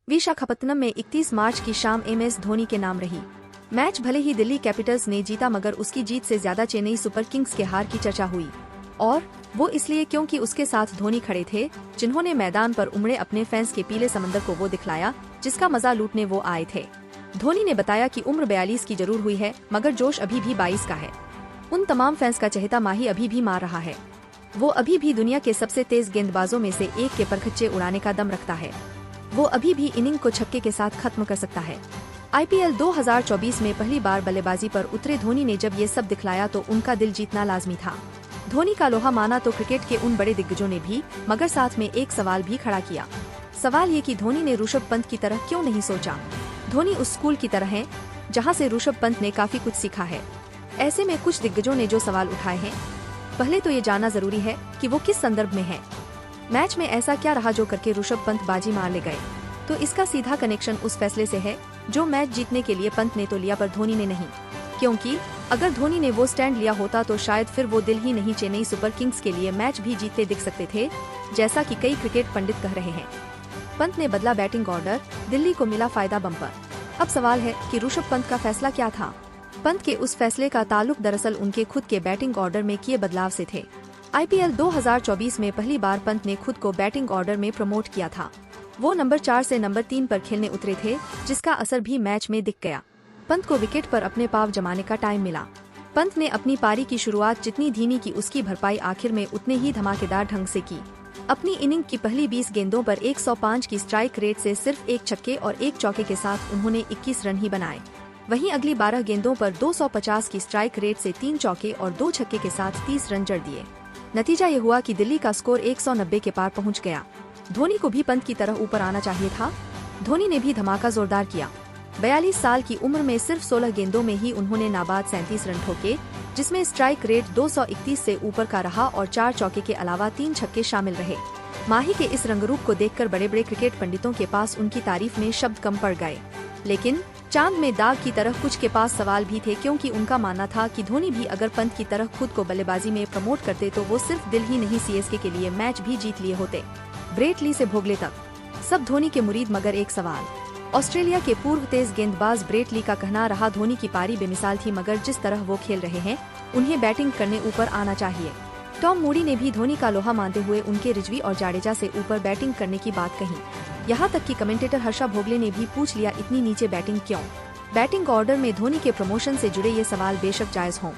विशाखापत्तनम में 31 मार्च की शाम MS धोनी के नाम रही। मैच भले ही दिल्ली कैपिटल्स ने जीता मगर उसकी जीत से ज्यादा चेन्नई सुपर किंग्स के हार की चर्चा हुई। और वो इसलिए क्योंकि उसके साथ धोनी खड़े थे, जिन्होंने मैदान पर उमड़े अपने फैंस के पीले समंदर को वो दिखलाया जिसका मजा लूटने वो आए थे। धोनी ने बताया कि उम्र 42 की जरूर हुई है मगर जोश अभी भी 22 का है। उन तमाम फैंस का चहेता माही अभी भी मार रहा है। वो अभी भी दुनिया के सबसे तेज गेंदबाजों में से एक के परखच्चे उड़ाने का दम रखता है। वो अभी भी इनिंग को छक्के के साथ खत्म कर सकता है। IPL 2024 में पहली बार बल्लेबाजी पर उतरे धोनी ने जब ये सब दिखलाया तो उनका दिल जीतना लाजमी था। धोनी का लोहा माना तो क्रिकेट के उन बड़े दिग्गजों ने भी, मगर साथ में एक सवाल भी खड़ा किया। सवाल ये कि धोनी ने ऋषभ पंत की तरह क्यों नहीं सोचा। धोनी उस स्कूल की तरह है जहाँ से ऋषभ पंत ने काफी कुछ सीखा है। ऐसे में कुछ दिग्गजों ने जो सवाल उठाए हैं, पहले तो ये जानना जरूरी है कि वो किस संदर्भ में है। मैच में ऐसा क्या रहा जो करके ऋषभ पंत बाजी मार ले गए। तो इसका सीधा कनेक्शन उस फैसले से है जो मैच जीतने के लिए पंत ने तो लिया पर धोनी ने नहीं। क्योंकि अगर धोनी ने वो स्टैंड लिया होता तो शायद फिर वो दिल ही नहीं चेन्नई सुपर किंग्स के लिए मैच भी जीतते दिख सकते थे, जैसा कि कई क्रिकेट पंडित कह रहे हैं। पंत ने बदला बैटिंग ऑर्डर, दिल्ली को मिला फायदा बम्पर। अब सवाल है कि ऋषभ पंत का फैसला क्या था। पंत के उस फैसले का ताल्लुक दरअसल उनके खुद के बैटिंग ऑर्डर में किए बदलाव से थे। IPL 2024 में पहली बार पंत ने खुद को बैटिंग ऑर्डर में प्रमोट किया था। वो नंबर 4 से नंबर 3 पर खेलने उतरे थे, जिसका असर भी मैच में दिख गया। पंत को विकेट पर अपने पाँव जमाने का टाइम मिला। पंत ने अपनी पारी की शुरुआत जितनी धीमी की उसकी भरपाई आखिर में उतने ही धमाकेदार ढंग से की। अपनी इनिंग की पहली 20 गेंदों पर 105 की स्ट्राइक रेट से सिर्फ एक छक्के और एक चौके के साथ उन्होंने 21 रन ही बनाए। वहीं अगली 12 गेंदों पर 250 की स्ट्राइक रेट से 3 चौके और 2 छक्के के साथ 30 रन जड़ दिए। नतीजा ये हुआ कि दिल्ली का स्कोर 190 के पार पहुंच गया। धोनी को भी पंत की तरह ऊपर आना चाहिए था। धोनी ने भी धमाका जोरदार किया। 42 साल की उम्र में सिर्फ 16 गेंदों में ही उन्होंने नाबाद 37 रन ठोके, जिसमें स्ट्राइक रेट 231 से ऊपर का रहा और 4 चौके के अलावा 3 छक्के शामिल रहे। माही के इस रंगरूप को देखकर बड़े बड़े क्रिकेट पंडितों के पास उनकी तारीफ में शब्द कम पड़ गए। लेकिन चांद में दाग की तरह कुछ के पास सवाल भी थे, क्योंकि उनका मानना था कि धोनी भी अगर पंत की तरह खुद को बल्लेबाजी में प्रमोट करते तो वो सिर्फ दिल ही नहीं CSK के लिए मैच भी जीत लिए होते। ब्रेट ली से भोगले तक सब धोनी के मुरीद, मगर एक सवाल। ऑस्ट्रेलिया के पूर्व तेज गेंदबाज ब्रेट ली का कहना रहा धोनी की पारी बेमिसाल थी, मगर जिस तरह वो खेल रहे हैं उन्हें बैटिंग करने ऊपर आना चाहिए। टॉम मूडी ने भी धोनी का लोहा मानते हुए उनके रिजवी और जाडेजा से ऊपर बैटिंग करने की बात कही। यहाँ तक कि कमेंटेटर हर्षा भोगले ने भी पूछ लिया, इतनी नीचे बैटिंग क्यों। बैटिंग ऑर्डर में धोनी के प्रमोशन से जुड़े ये सवाल बेशक जायज हों,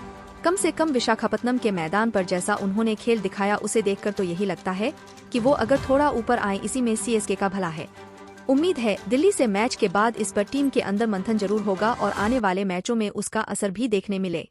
कम से कम विशाखापत्तनम के मैदान पर जैसा उन्होंने खेल दिखाया उसे देखकर तो यही लगता है कि वो अगर थोड़ा ऊपर आए इसी में CSK का भला है। उम्मीद है दिल्ली से मैच के बाद इस पर टीम के अंदर मंथन जरूर होगा और आने वाले मैचों में उसका असर भी देखने मिले।